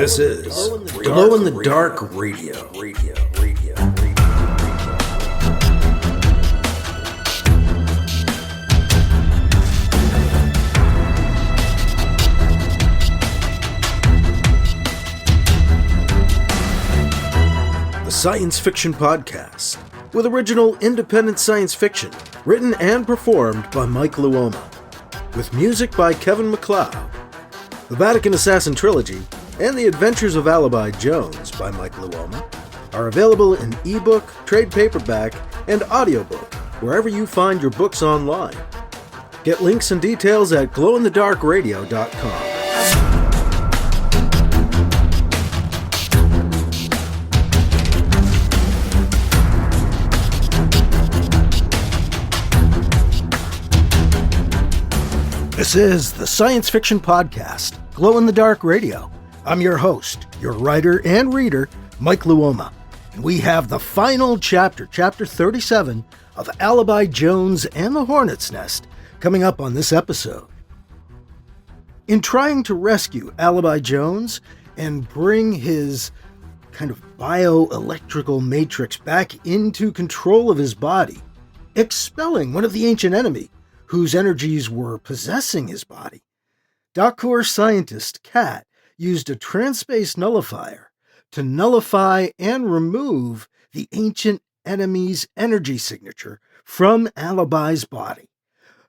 This is Glow in the Dark Radio. The science fiction podcast with original independent science fiction written and performed by Mike Luoma, with music by Kevin MacLeod. The Vatican Assassin Trilogy and The Adventures of Alibi Jones by Mike Luoma are available in ebook, trade paperback, and audiobook wherever you find your books online. Get links and details at glowinthedarkradio.com. This is the Science Fiction Podcast, Glow in the Dark Radio. I'm your host, your writer and reader, Mike Luoma, and we have the final chapter, Chapter 37, of Alibi Jones and the Hornet's Nest, coming up on this episode. In trying to rescue Alibi Jones and bring his kind of bioelectrical matrix back into control of his body, expelling one of the ancient enemy whose energies were possessing his body, Dakhur scientist Kat used a trans-space nullifier to nullify and remove the ancient enemy's energy signature from Alibi's body.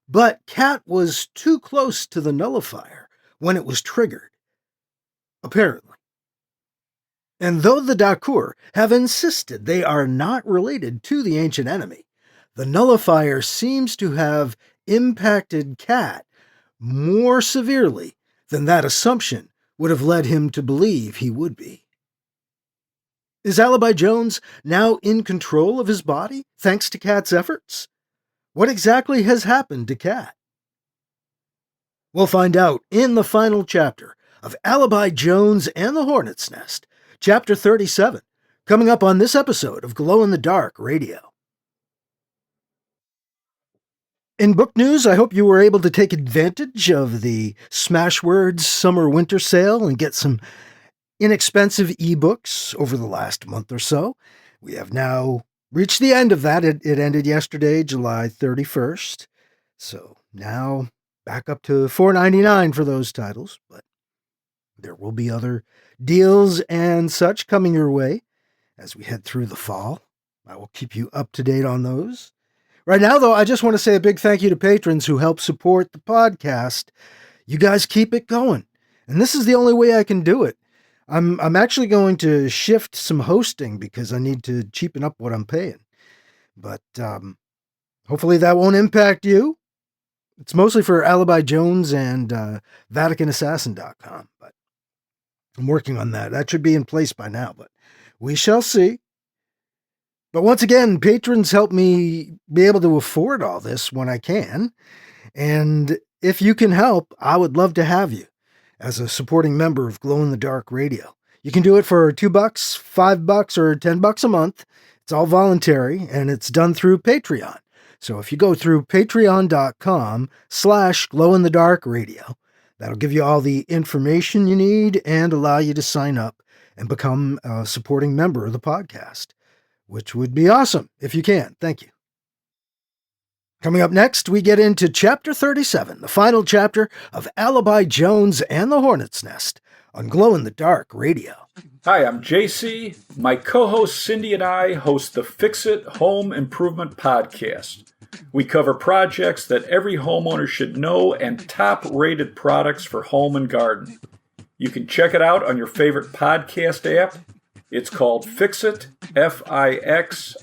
But Kat was too close to the nullifier when it was triggered, apparently. And though the Dakhur have insisted they are not related to the ancient enemy, the nullifier seems to have impacted Kat more severely than that assumption would have led him to believe he would be. Is Alibi Jones now in control of his body, thanks to Kat's efforts? What exactly has happened to Kat? We'll find out in the final chapter of Alibi Jones and the Hornet's Nest, Chapter 37, coming up on this episode of Glow in the Dark Radio. In book news, I hope you were able to take advantage of the Smashwords summer-winter sale and get some inexpensive ebooks over the last month or so. We have now reached the end of that. It ended yesterday, July 31st. So now back up to $4.99 for those titles, but there will be other deals and such coming your way as we head through the fall. I will keep you up to date on those. Right now, though, I just want to say a big thank you to patrons who help support the podcast. You guys keep it going. And this is the only way I can do it. I'm actually going to shift some hosting because I need to cheapen up what I'm paying. But hopefully that won't impact you. It's mostly for Alibi Jones and VaticanAssassin.com. But I'm working on that. That should be in place by now, but we shall see. But once again, patrons help me be able to afford all this when I can. And if you can help, I would love to have you as a supporting member of Glow in the Dark Radio. You can do it for $2, $5, or $10 a month. It's all voluntary, and it's done through Patreon. So if you go through patreon.com/glowinthedarkradio, that'll give you all the information you need and allow you to sign up and become a supporting member of the podcast, which would be awesome if you can. Thank you. Coming up next, we get into Chapter 37, the final chapter of Alibi Jones and the Hornet's Nest on Glow in the Dark Radio. Hi, I'm JC. My co-host Cindy and I host the Fix It Home Improvement Podcast. We cover projects that every homeowner should know and top-rated products for home and garden. You can check it out on your favorite podcast app. It's called Fix It, F-I-X-I-T,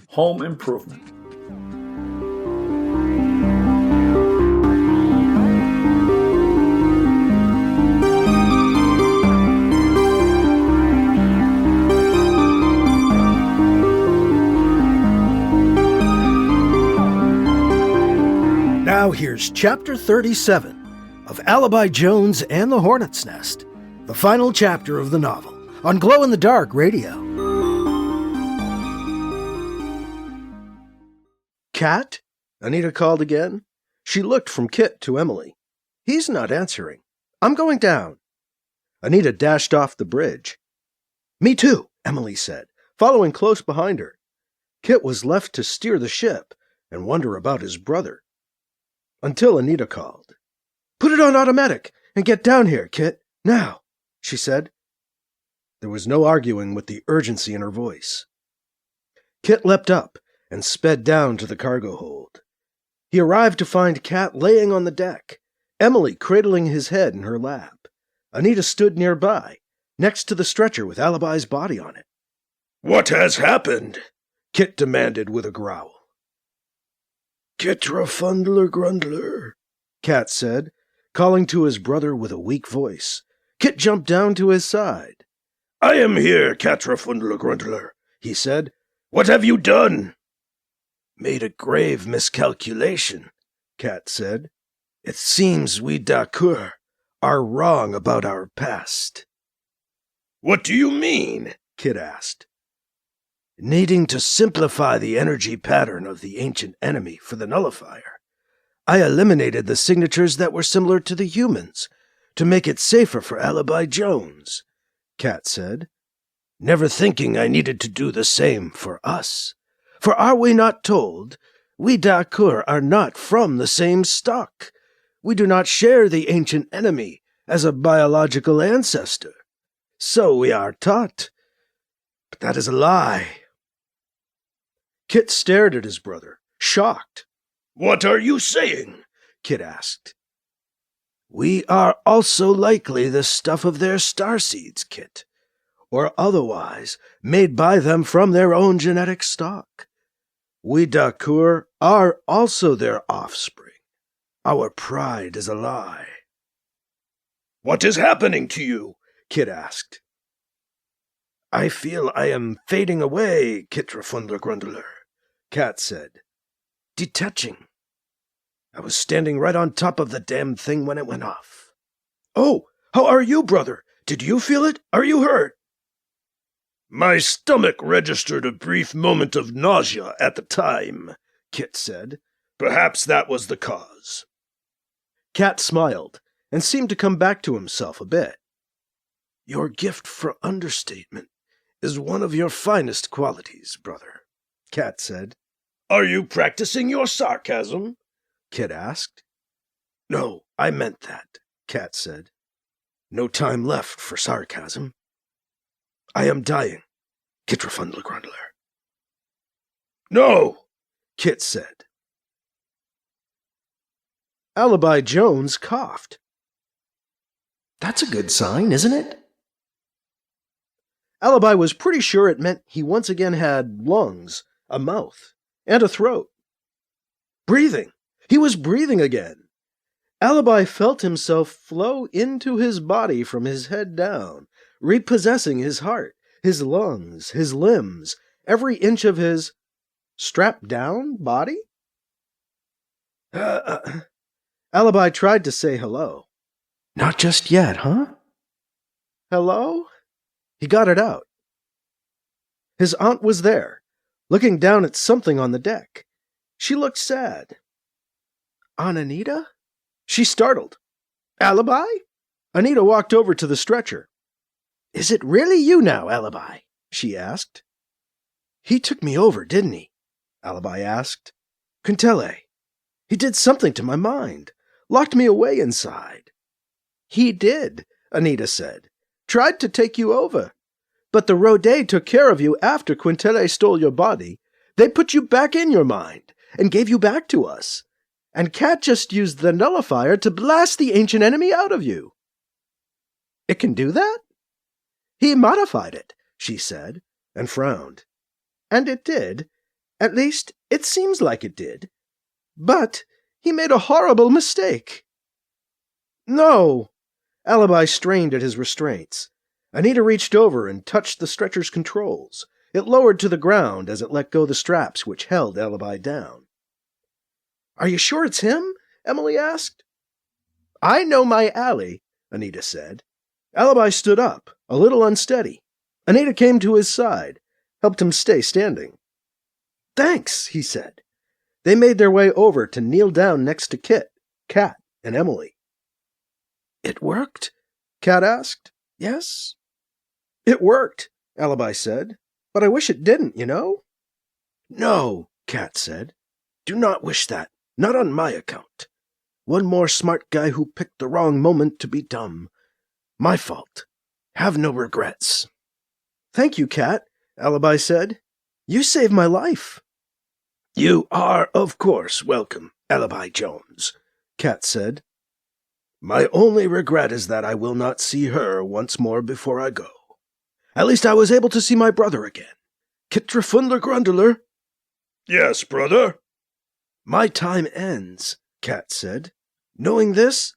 Home Improvement. Now here's Chapter 37 of Alibi Jones and the Hornet's Nest, the final chapter of the novel, on Glow in the Dark Radio. Kat? Anita called again. She looked from Kit to Emily. He's not answering. I'm going down. Anita dashed off the bridge. "Me too," Emily said, following close behind her. Kit was left to steer the ship and wonder about his brother. Until Anita called. "Put it on automatic and get down here, Kit, now," she said. There was no arguing with the urgency in her voice. Kit leapt up and sped down to the cargo hold. He arrived to find Cat laying on the deck, Emily cradling his head in her lap. Anita stood nearby, next to the stretcher with Alibi's body on it. "What has happened?" Kit demanded with a growl. "Kitrafundler Grundler," Cat said, calling to his brother with a weak voice. Kit jumped down to his side. "I am here, Kitrafundler Grundler," he said. "What have you done?" "Made a grave miscalculation," Cat said. "It seems we Dakhur are wrong about our past." "What do you mean?" Kit asked. "Needing to simplify the energy pattern of the ancient enemy for the nullifier, I eliminated the signatures that were similar to the humans to make it safer for Alibi Jones," Cat said, "never thinking I needed to do the same for us. For are we not told, we Dakhur are not from the same stock. We do not share the ancient enemy as a biological ancestor. So we are taught. But that is a lie." Kit stared at his brother, shocked. "What are you saying?" Kit asked. "We are also likely the stuff of their starseeds, Kit, or otherwise made by them from their own genetic stock. We Dakhur are also their offspring. Our pride is a lie." "What is happening to you?" Kit asked. "I feel I am fading away, Kitrafundler Grundler," Cat said. "Detaching. I was standing right on top of the damn thing when it went off." "Oh, how are you, brother? Did you feel it? Are you hurt?" "My stomach registered a brief moment of nausea at the time," Kit said. "Perhaps that was the cause." Cat smiled and seemed to come back to himself a bit. "Your gift for understatement is one of your finest qualities, brother," Cat said. "Are you practicing your sarcasm?" Kit asked. "No, I meant that," Cat said. "No time left for sarcasm. I am dying, Kitrafundler Grundler." "No," Kit said. Alibi Jones coughed. "That's a good sign, isn't it?" Alibi was pretty sure it meant he once again had lungs, a mouth, and a throat. Breathing! He was breathing again! Alibi felt himself flow into his body from his head down, repossessing his heart, his lungs, his limbs, every inch of his strapped-down body? Alibi tried to say hello. "Not just yet, huh?" "Hello?" He got it out. His aunt was there, looking down at something on the deck. She looked sad. "Aunt Anita?" She startled. "Alibi?" Anita walked over to the stretcher. "Is it really you now, Alibi?" she asked. "He took me over, didn't he?" Alibi asked. "Quintele. He did something to my mind. Locked me away inside." "He did," Anita said. "Tried to take you over. But the Rodet took care of you after Quintele stole your body. They put you back in your mind and gave you back to us. And Cat just used the nullifier to blast the ancient enemy out of you." "It can do that?" "He modified it," she said, and frowned. "And it did. At least, it seems like it did. But he made a horrible mistake." "No!" Alibi strained at his restraints. Anita reached over and touched the stretcher's controls. It lowered to the ground as it let go the straps which held Alibi down. "Are you sure it's him?" Emily asked. "I know my Allie," Anita said. Alibi stood up, a little unsteady. Anita came to his side, helped him stay standing. "Thanks," he said. They made their way over to kneel down next to Kit, Cat, and Emily. "It worked?" Cat asked. Yes? It worked, Alibi said. But I wish it didn't, you know? No, Cat said. Do not wish that. Not on my account. One more smart guy who picked the wrong moment to be dumb. My fault. Have no regrets. Thank you, Cat, Alibi said. You saved my life. You are, of course, welcome, Alibi Jones, Cat said. My only regret is that I will not see her once more before I go. At least I was able to see my brother again. Kitrafundler Grundler. Yes, brother. My time ends, Cat said. Knowing this,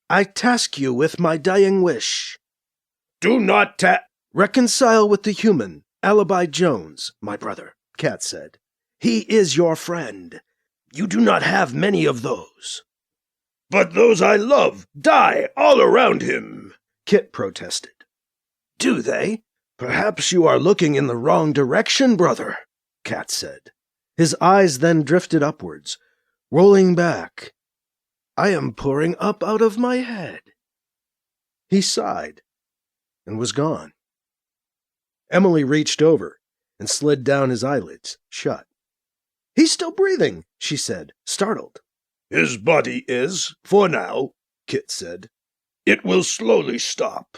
I task you with my dying wish. Do not reconcile with the human, Alibi Jones, my brother, Cat said. He is your friend. You do not have many of those. But those I love die all around him, Kit protested. Do they? Perhaps you are looking in the wrong direction, brother, Cat said. His eyes then drifted upwards, rolling back. I am pouring up out of my head. He sighed and was gone. Emily reached over and slid down his eyelids shut. He's still breathing, she said, startled. His body is, for now, Kit said. It will slowly stop.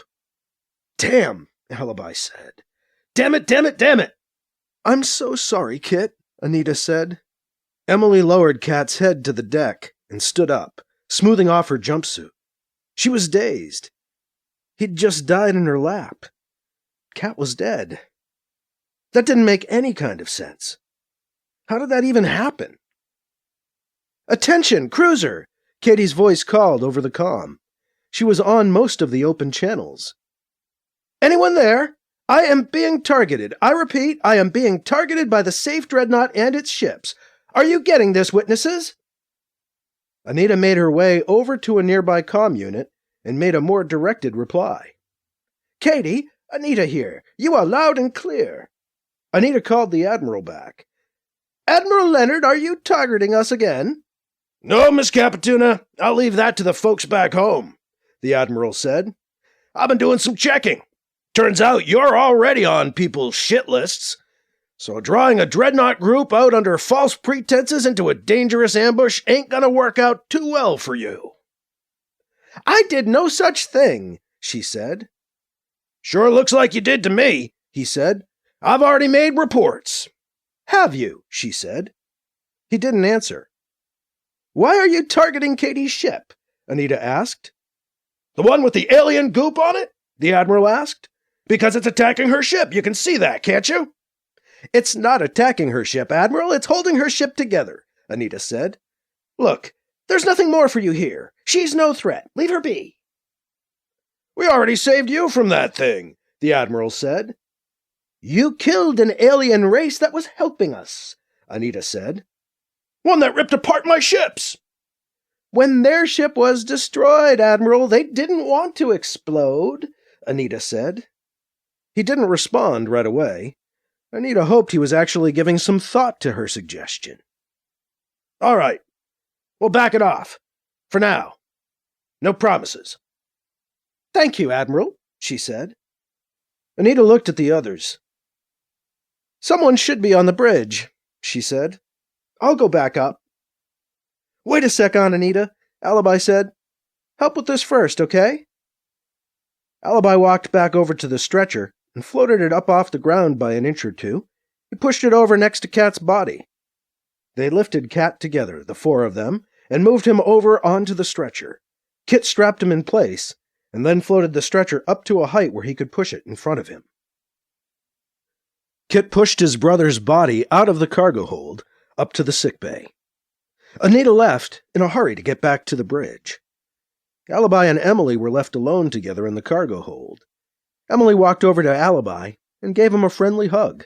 Damn, Alibi said. Damn it, damn it, damn it! I'm so sorry, Kit, Anita said. Emily lowered Cat's head to the deck and stood up, smoothing off her jumpsuit. She was dazed. He'd just died in her lap. Cat was dead. That didn't make any kind of sense. How did that even happen? Attention, cruiser! Katie's voice called over the comm. She was on most of the open channels. Anyone there? I am being targeted. I repeat, I am being targeted by the safe dreadnought and its ships. Are you getting this, witnesses? Anita made her way over to a nearby comm unit and made a more directed reply. Katie, Anita here. You are loud and clear. Anita called the Admiral back. Admiral Leonard, are you targeting us again? No, Miss Capituna. I'll leave that to the folks back home, the Admiral said. I've been doing some checking. Turns out you're already on people's shit lists. So drawing a dreadnought group out under false pretenses into a dangerous ambush ain't gonna work out too well for you. I did no such thing, she said. Sure looks like you did to me, he said. I've already made reports. Have you? She said. He didn't answer. Why are you targeting Katie's ship? Anita asked. The one with the alien goop on it? The Admiral asked. Because it's attacking her ship. You can see that, can't you? It's not attacking her ship, Admiral. It's holding her ship together, Anita said. Look, there's nothing more for you here. She's no threat. Leave her be. We already saved you from that thing, the Admiral said. You killed an alien race that was helping us, Anita said. One that ripped apart my ships. When their ship was destroyed, Admiral, they didn't want to explode, Anita said. He didn't respond right away. Anita hoped he was actually giving some thought to her suggestion. All right, we'll back it off. For now. No promises. Thank you, Admiral, she said. Anita looked at the others. Someone should be on the bridge, she said. I'll go back up. Wait a sec, Aunt Anita, Alibi said. Help with this first, okay? Alibi walked back over to the stretcher and floated it up off the ground by an inch or two. He pushed it over next to Cat's body. They lifted Cat together, the four of them, and moved him over onto the stretcher. Kit strapped him in place, and then floated the stretcher up to a height where he could push it in front of him. Kit pushed his brother's body out of the cargo hold, up to the sickbay. Anita left in a hurry to get back to the bridge. Alibi and Emily were left alone together in the cargo hold. Emily walked over to Alibi and gave him a friendly hug.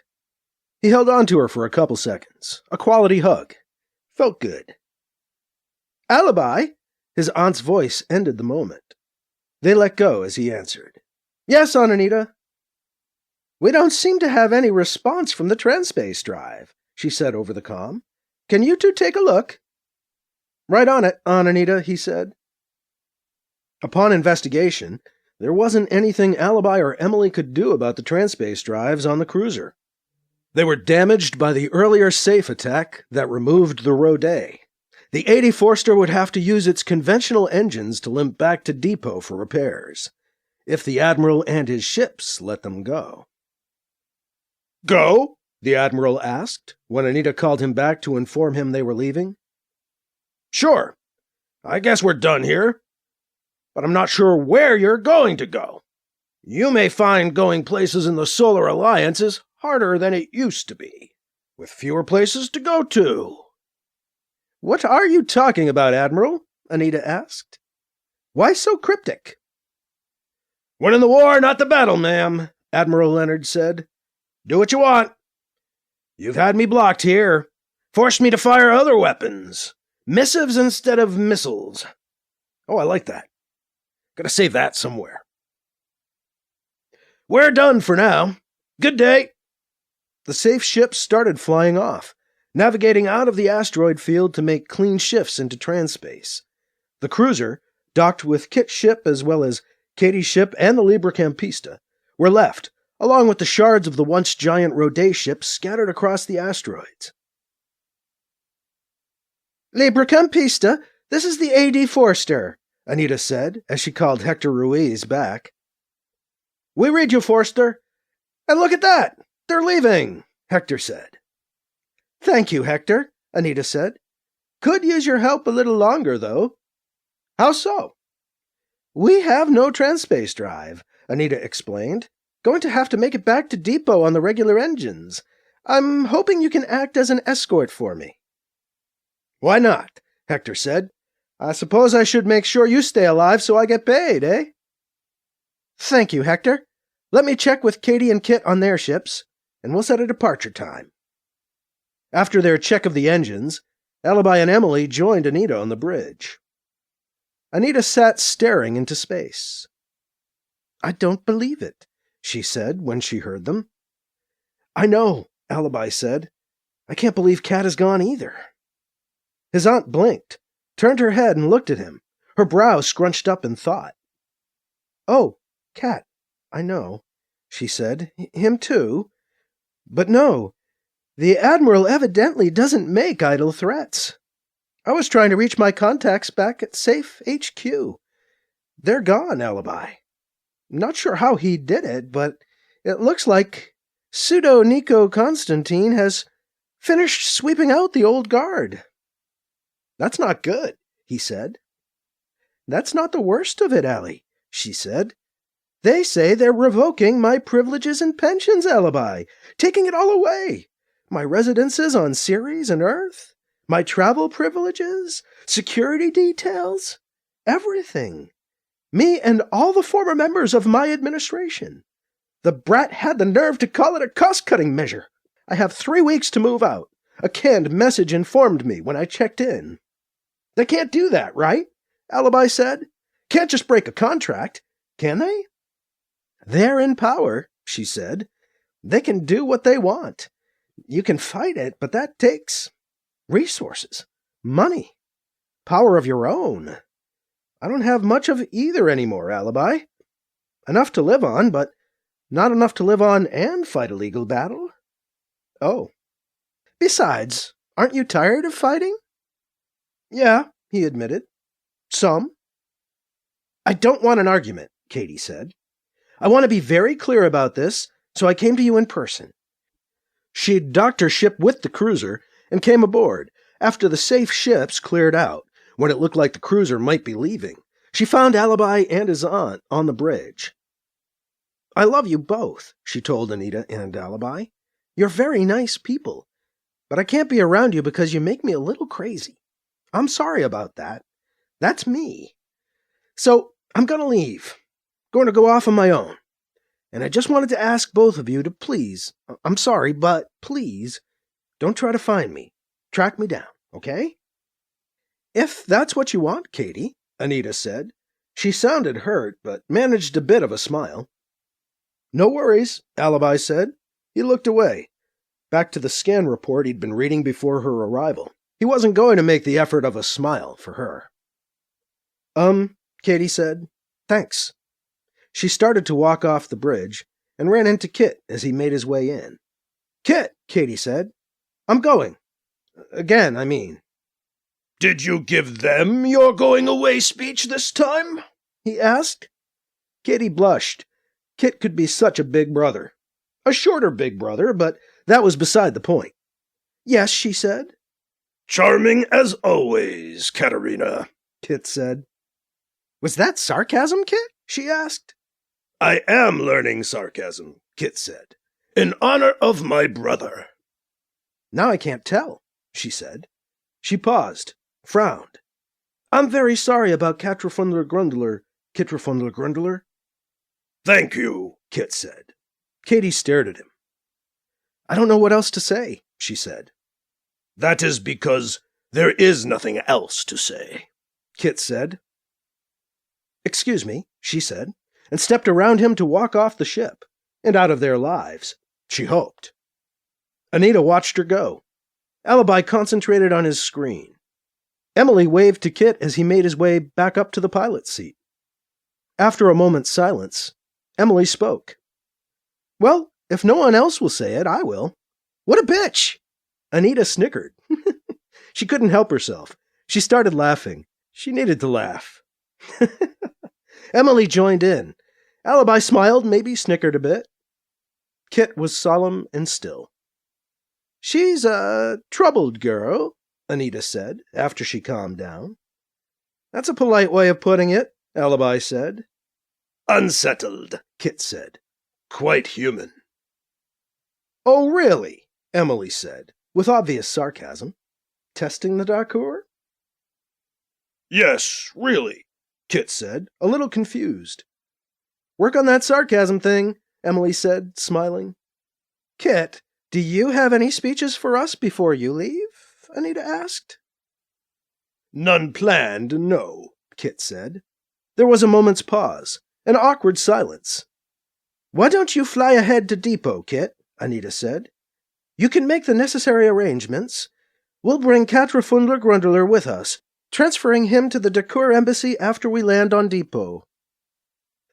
He held on to her for a couple seconds. A quality hug. Felt good. Alibi? His aunt's voice ended the moment. They let go as he answered. Yes, Aunt Anita. We don't seem to have any response from the Transpace drive, she said over the comm. Can you two take a look? Right on it, Aunt Anita, he said. Upon investigation, there wasn't anything Alibi or Emily could do about the transpace drives on the cruiser. They were damaged by the earlier safe attack that removed the Rodet. The 80 Forster would have to use its conventional engines to limp back to depot for repairs, if the Admiral and his ships let them go. "Go?" the Admiral asked, when Anita called him back to inform him they were leaving. "Sure. I guess we're done here. But I'm not sure where you're going to go. You may find going places in the Solar Alliance is harder than it used to be, with fewer places to go to." "What are you talking about, Admiral?" Anita asked. "Why so cryptic?" "Winning the war, not the battle, ma'am," Admiral Leonard said. "Do what you want. You've had me blocked here, forced me to fire other weapons. Missives instead of missiles. Oh, I like that. Gotta save that somewhere. We're done for now. Good day." The safe ship started flying off, navigating out of the asteroid field to make clean shifts into transspace. The cruiser, docked with Kit's ship as well as Katie's ship and the Libra Campista, were left, along with the shards of the once giant Rodet ship scattered across the asteroids. "Libra Campista, this is the AD Forster," Anita said, as she called Hector Ruiz back. "We read you, Forster. And look at that! They're leaving," Hector said. "Thank you, Hector," Anita said. "Could use your help a little longer, though." "How so?" "We have no transspace drive," Anita explained. "Going to have to make it back to depot on the regular engines. I'm hoping you can act as an escort for me." "Why not?" Hector said. "I suppose I should make sure you stay alive so I get paid, eh?" "Thank you, Hector. Let me check with Katie and Kit on their ships, and we'll set a departure time." After their check of the engines, Alibi and Emily joined Anita on the bridge. Anita sat staring into space. "I don't believe it," she said when she heard them. "I know," Alibi said. "I can't believe Kat is gone either." His aunt blinked, turned her head and looked at him, her brows scrunched up in thought. "Oh, Kat, I know," she said. "Him too. But no, the Admiral evidently doesn't make idle threats. I was trying to reach my contacts back at Safe HQ. They're gone, Alibi. Not sure how he did it, but it looks like Pseudo-Nico Constantine has finished sweeping out the old guard." "That's not good," he said. "That's not the worst of it, Allie," she said. "They say they're revoking my privileges and pensions, Alibi, taking it all away. My residences on Ceres and Earth, my travel privileges, security details, everything. Me and all the former members of my administration. The brat had the nerve to call it a cost-cutting measure. I have 3 weeks to move out. A canned message informed me when I checked in." "They can't do that, right?" Alibi said. "Can't just break a contract, can they?" "They're in power," she said. "They can do what they want. You can fight it, but that takes resources, money, power of your own. I don't have much of either anymore, Alibi. Enough to live on, but not enough to live on and fight a legal battle. Oh. Besides, aren't you tired of fighting?" "Yeah," he admitted. "Some." "I don't want an argument," Katie said. "I want to be very clear about this, so I came to you in person." She'd docked her ship with the cruiser and came aboard. After the safe ships cleared out, when it looked like the cruiser might be leaving, she found Alibi and his aunt on the bridge. "I love you both," she told Anita and Alibi. "You're very nice people, but I can't be around you because you make me a little crazy. I'm sorry about that. That's me. So I'm going to leave. Going to go off on my own. And I just wanted to ask both of you to please, I'm sorry, but please, don't try to find me. Track me down, okay?" "If that's what you want, Katie," Anita said. She sounded hurt, but managed a bit of a smile. "No worries," Alibi said. He looked away, back to the scan report he'd been reading before her arrival. He wasn't going to make the effort of a smile for her. Katie said. "Thanks." She started to walk off the bridge and ran into Kit as he made his way in. "Kit," Katie said. "I'm going. Again, I mean." "Did you give them your going-away speech this time?" he asked. Katie blushed. Kit could be such a big brother. A shorter big brother, but that was beside the point. "Yes," she said. "Charming as always, Katerina," Kit said. "Was that sarcasm, Kit?" she asked. "I am learning sarcasm," Kit said, "in honor of my brother." "Now I can't tell," she said. She paused, frowned. "I'm very sorry about Katrafundler Grundler, Kitrafundler Grundler." "Thank you," Kit said. Katie stared at him. "I don't know what else to say," she said. "That is because there is nothing else to say," Kit said. "Excuse me," she said, and stepped around him to walk off the ship, and out of their lives, she hoped. Anita watched her go. Alibi concentrated on his screen. Emily waved to Kit as he made his way back up to the pilot's seat. After a moment's silence, Emily spoke. "Well, if no one else will say it, I will. What a bitch!" Anita snickered. She couldn't help herself. She started laughing. She needed to laugh. Emily joined in. Alibi smiled, maybe snickered a bit. Kit was solemn and still. "She's a troubled girl," Anita said, after she calmed down. "That's a polite way of putting it," Alibi said. "Unsettled," Kit said. "Quite human." "Oh, really?" Emily said, with obvious sarcasm. "Testing the Dakhur?" "Yes, really," Kit said, a little confused. "Work on that sarcasm thing," Emily said, smiling. "Kit, do you have any speeches for us before you leave?" Anita asked. "None planned, no," Kit said. There was a moment's pause, an awkward silence. "Why don't you fly ahead to Depot, Kit?" Anita said. "You can make the necessary arrangements. We'll bring Katrafundler Grundler with us, transferring him to the Dakhur embassy after we land on Depot."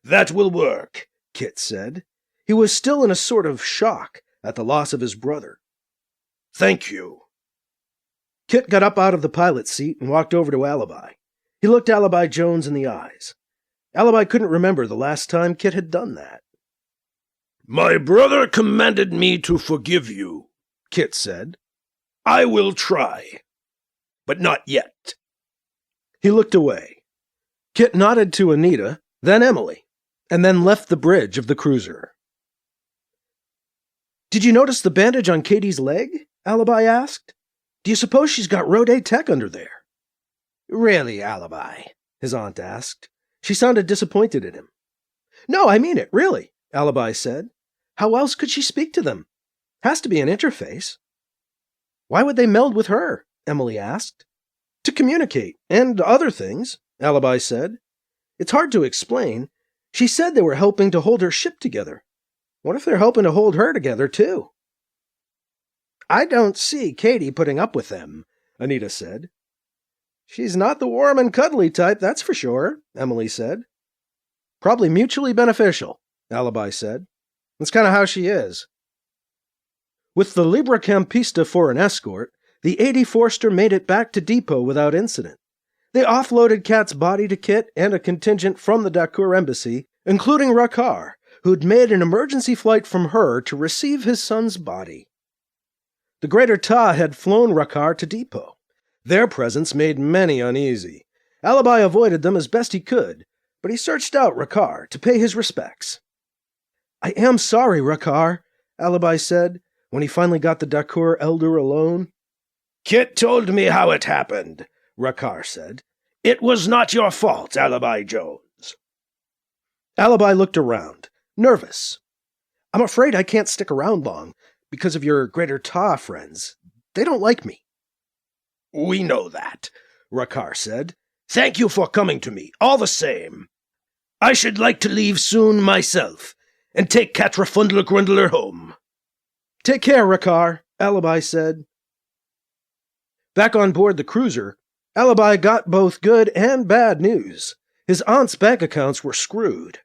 "That will work," Kit said. He was still in a sort of shock at the loss of his brother. "Thank you." Kit got up out of the pilot's seat and walked over to Alibi. He looked Alibi Jones in the eyes. Alibi couldn't remember the last time Kit had done that. "My brother commanded me to forgive you," Kit said. "I will try, but not yet." He looked away. Kit nodded to Anita, then Emily, and then left the bridge of the cruiser. "Did you notice the bandage on Katie's leg?" Alibi asked. "Do you suppose she's got Rode tech under there?" "Really, Alibi?" his aunt asked. She sounded disappointed in him. "No, I mean it, really," Alibi said. "How else could she speak to them? Has to be an interface." "Why would they meld with her?" Emily asked. "To communicate, and other things," Alibi said. "It's hard to explain. She said they were helping to hold her ship together. What if they're helping to hold her together, too?" "I don't see Katie putting up with them," Anita said. "She's not the warm and cuddly type, that's for sure," Emily said. "Probably mutually beneficial," Alibi said. "That's kind of how she is." With the Libra Campista for an escort, the 80 Forster made it back to Depot without incident. They offloaded Kat's body to Kit and a contingent from the Dakhur embassy, including Rakhar, who'd made an emergency flight from her to receive his son's body. The Greater Ta had flown Rakhar to Depot. Their presence made many uneasy. Alibi avoided them as best he could, but he searched out Rakhar to pay his respects. "I am sorry, Rakhar," Alibi said, when he finally got the Dakhur elder alone. "Kit told me how it happened," Rakhar said. "It was not your fault, Alibi Jones." Alibi looked around, nervous. "I'm afraid I can't stick around long, because of your Greater Ta friends. They don't like me." "We know that," Rakhar said. "Thank you for coming to me, all the same. I should like to leave soon myself, and take Katrafundler Grundler home." "Take care, Rakhar," Alibi said. Back on board the cruiser, Alibi got both good and bad news. His aunt's bank accounts were screwed.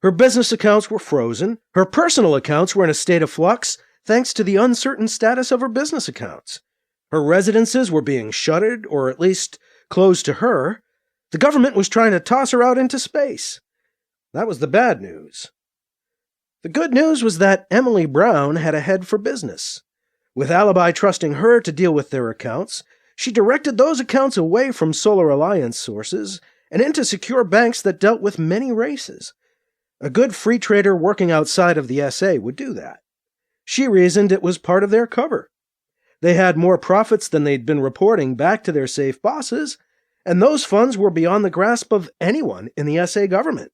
Her business accounts were frozen. Her personal accounts were in a state of flux thanks to the uncertain status of her business accounts. Her residences were being shuttered, or at least closed to her. The government was trying to toss her out into space. That was the bad news. The good news was that Emily Brown had a head for business. With Alibi trusting her to deal with their accounts, she directed those accounts away from Solar Alliance sources and into secure banks that dealt with many races. A good free trader working outside of the SA would do that. She reasoned it was part of their cover. They had more profits than they'd been reporting back to their safe bosses, and those funds were beyond the grasp of anyone in the SA government.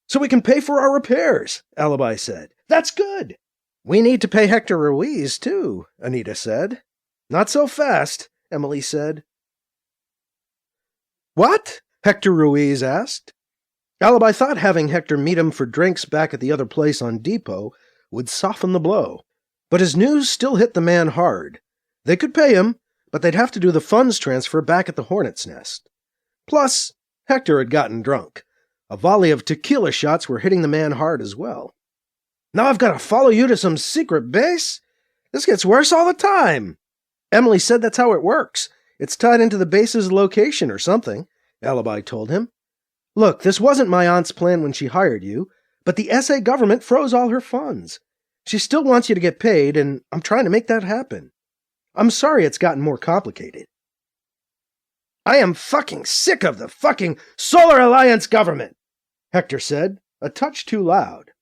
"So we can pay for our repairs," Alibi said. "That's good." "We need to pay Hector Ruiz, too," Anita said. "Not so fast," Emily said. "What?" Hector Ruiz asked. Alibi thought having Hector meet him for drinks back at the other place on Depot would soften the blow. But his news still hit the man hard. They could pay him, but they'd have to do the funds transfer back at the Hornet's Nest. Plus, Hector had gotten drunk. A volley of tequila shots were hitting the man hard as well. "Now I've got to follow you to some secret base? This gets worse all the time." Emily said that's how it works. It's tied into the base's location or something, Alibi told him. "Look, this wasn't my aunt's plan when she hired you, but the SA government froze all her funds. She still wants you to get paid, and I'm trying to make that happen. I'm sorry it's gotten more complicated." "I am fucking sick of the fucking Solar Alliance government," Hector said, a touch too loud.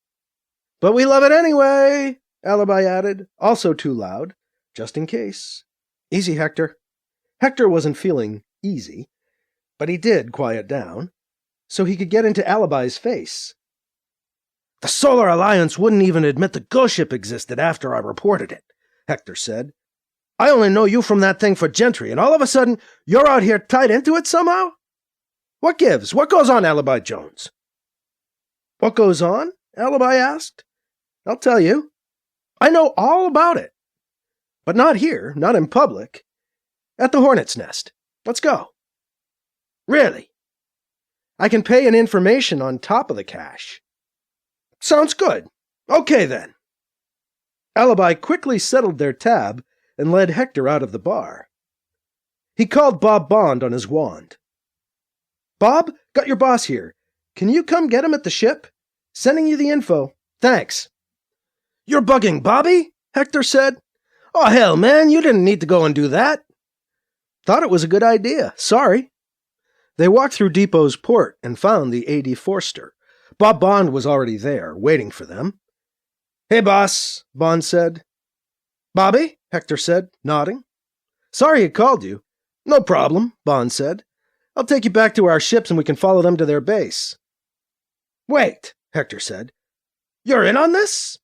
"But we love it anyway," Alibi added, also too loud, just in case. "Easy, Hector." Hector wasn't feeling easy, but he did quiet down, so he could get into Alibi's face. "The Solar Alliance wouldn't even admit the ghost ship existed after I reported it," Hector said. "I only know you from that thing for Gentry, and all of a sudden, you're out here tied into it somehow? What gives? What goes on, Alibi Jones?" "What goes on?" Alibi asked. "I'll tell you. I know all about it. But not here, not in public. At the Hornet's Nest. Let's go." "Really?" "I can pay in information on top of the cash." "Sounds good. Okay, then." Alibi quickly settled their tab and led Hector out of the bar. He called Bob Bond on his wand. "Bob, got your boss here. Can you come get him at the ship? Sending you the info. Thanks." "You're bugging Bobby?" Hector said. "Oh, hell, man, you didn't need to go and do that." "Thought it was a good idea. Sorry." They walked through Depot's port and found the A.D. Forster. Bob Bond was already there, waiting for them. "Hey, boss," Bond said. "Bobby?" Hector said, nodding. "Sorry it called you." "No problem," Bond said. "I'll take you back to our ships and we can follow them to their base." "Wait," Hector said. "You're in on this?"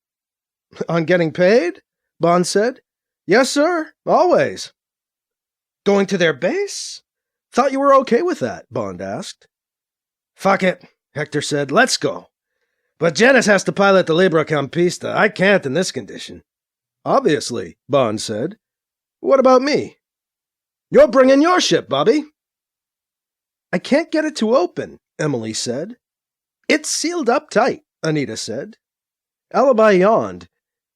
"On getting paid?" Bond said. "Yes, sir. Always." "Going to their base? Thought you were okay with that," Bond asked. "Fuck it," Hector said. "Let's go. But Janice has to pilot the Libra Campista. I can't in this condition." "Obviously," Bond said. "What about me?" "You're bringing your ship, Bobby." "I can't get it to open," Emily said. "It's sealed up tight," Anita said. Alibi yawned.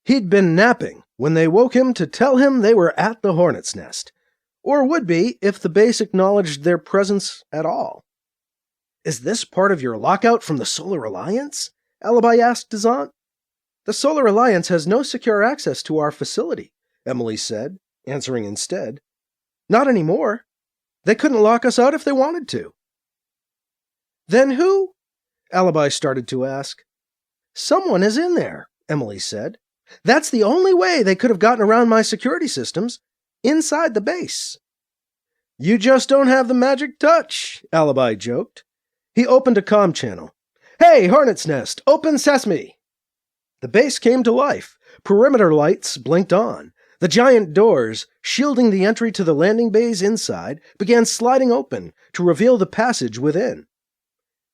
He'd been napping when they woke him to tell him they were at the Hornet's Nest, or would be if the base acknowledged their presence at all. "Is this part of your lockout from the Solar Alliance?" Alibi asked his aunt. "The Solar Alliance has no secure access to our facility," Emily said, answering instead. "Not anymore. They couldn't lock us out if they wanted to." "Then who?" Alibi started to ask. "Someone is in there," Emily said. "That's the only way they could have gotten around my security systems. Inside the base." "You just don't have the magic touch," Alibi joked. He opened a comm channel. "Hey, Hornet's Nest, open sesame!" The base came to life. Perimeter lights blinked on. The giant doors, shielding the entry to the landing bays inside, began sliding open to reveal the passage within.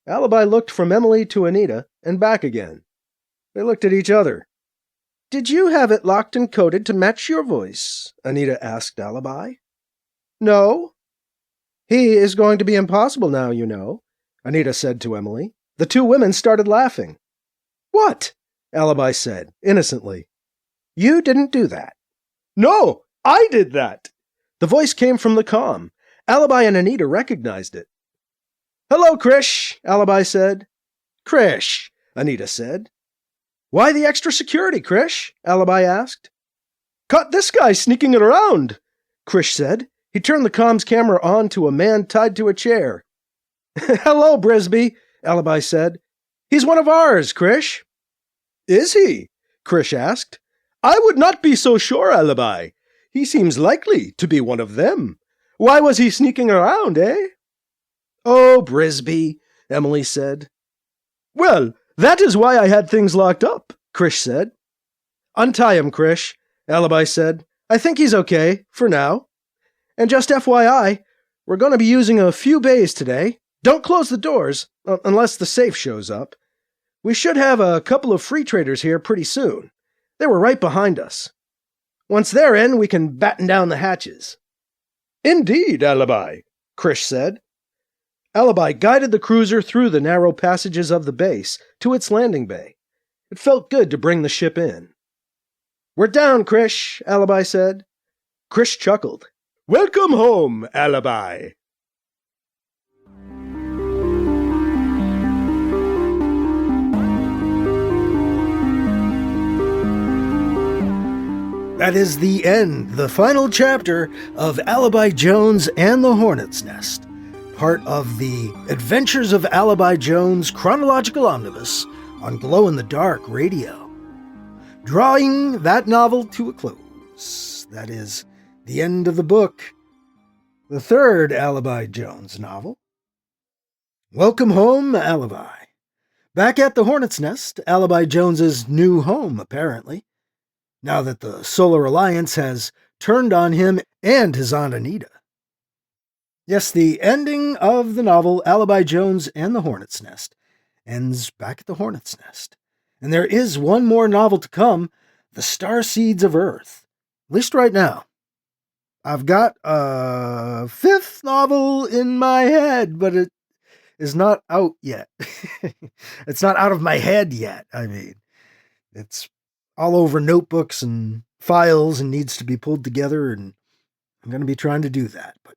Alibi looked from Emily to Anita and back again. They looked at each other. "Did you have it locked and coded to match your voice?" Anita asked Alibi. "No." "He is going to be impossible now, you know," Anita said to Emily. The two women started laughing. "What?" Alibi said, innocently. "You didn't do that." "No, I did that." The voice came from the comm. Alibi and Anita recognized it. "Hello, Krish," Alibi said. "Krish," Anita said. "Why the extra security, Krish?" Alibi asked. "Caught this guy sneaking it around," Krish said. He turned the comm's camera on to a man tied to a chair. "Hello, Brisby," Alibi said. "He's one of ours, Krish." "Is he?" Krish asked. "I would not be so sure, Alibi. He seems likely to be one of them. Why was he sneaking around, eh?" "Oh, Brisby," Emily said. "Well, that is why I had things locked up," Krish said. "Untie him, Krish," Alibi said. "I think he's okay, for now. And just FYI, we're going to be using a few bays today. Don't close the doors, unless the safe shows up. We should have a couple of free traders here pretty soon. They were right behind us. Once they're in, we can batten down the hatches." "Indeed, Alibi," Krish said. Alibi guided the cruiser through the narrow passages of the base to its landing bay. It felt good to bring the ship in. "We're down, Krish," Alibi said. Krish chuckled. "Welcome home, Alibi." That is the end, the final chapter of Alibi Jones and the Hornet's Nest, part of the Adventures of Alibi Jones Chronological Omnibus on Glow in the Dark Radio. Drawing that novel to a close. That is the end of the book. The third Alibi Jones novel. Welcome home, Alibi. Back at the Hornet's Nest, Alibi Jones's new home, apparently. Now that the Solar Alliance has turned on him and his Aunt Anita. Yes, the ending of the novel Alibi Jones and the Hornet's Nest ends back at the Hornet's Nest. And there is one more novel to come, The Starseeds of Earth. At least right now. I've got a fifth novel in my head, but it is not out yet. It's not out of my head yet, I mean. It's all over notebooks and files and needs to be pulled together, and I'm going to be trying to do that. But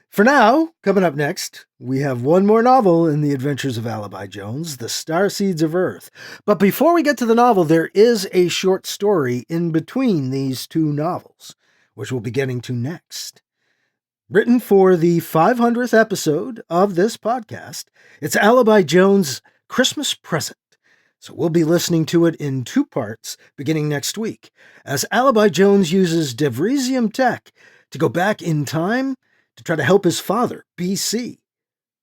for now, coming up next, we have one more novel in the Adventures of Alibi Jones, The Starseeds of Earth. But before we get to the novel, there is a short story in between these two novels, which we'll be getting to next. Written for the 500th episode of this podcast, it's Alibi Jones' Christmas Present. So we'll be listening to it in two parts beginning next week, as Alibi Jones uses Devrisium tech to go back in time to try to help his father, BC,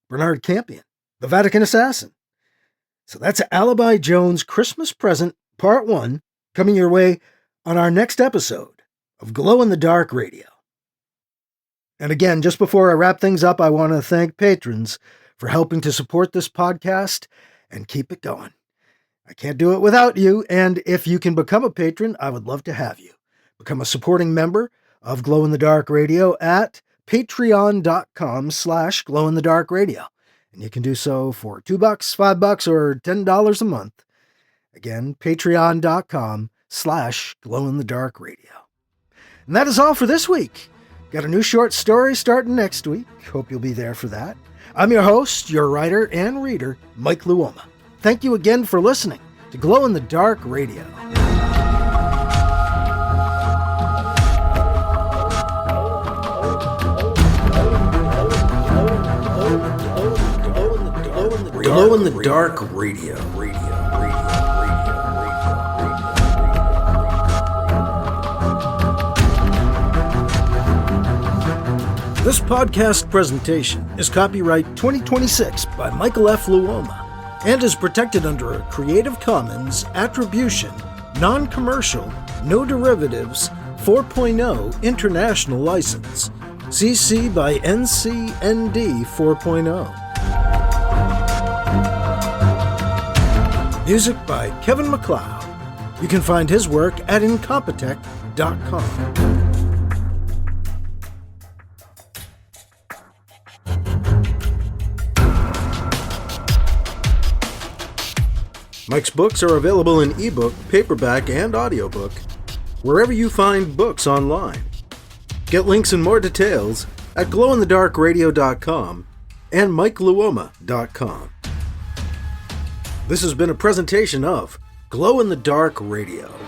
Bernard Campion, the Vatican assassin. So that's Alibi Jones' Christmas Present, Part 1, coming your way on our next episode of Glow in the Dark Radio. And again, just before I wrap things up, I want to thank patrons for helping to support this podcast and keep it going. I can't do it without you, and if you can become a patron, I would love to have you. Become a supporting member of Glow in the Dark Radio at patreon.com/glowinthedarkradio. And you can do so for $2, $5, or $10 a month. Again, patreon.com/glowinthedarkradio. And that is all for this week. Got a new short story starting next week. Hope you'll be there for that. I'm your host, your writer and reader, Mike Luoma. Thank you again for listening to Glow in the Dark Radio. Glow in the Dark Radio. This podcast presentation is copyright 2026 by Michael F. Luoma and is protected under a Creative Commons Attribution, Non-Commercial, No Derivatives 4.0 International License. CC by NCND 4.0. Music by Kevin MacLeod. You can find his work at Incompetech.com. Mike's books are available in ebook, paperback, and audiobook, wherever you find books online. Get links and more details at glowinthedarkradio.com and mikeluoma.com. This has been a presentation of Glow in the Dark Radio.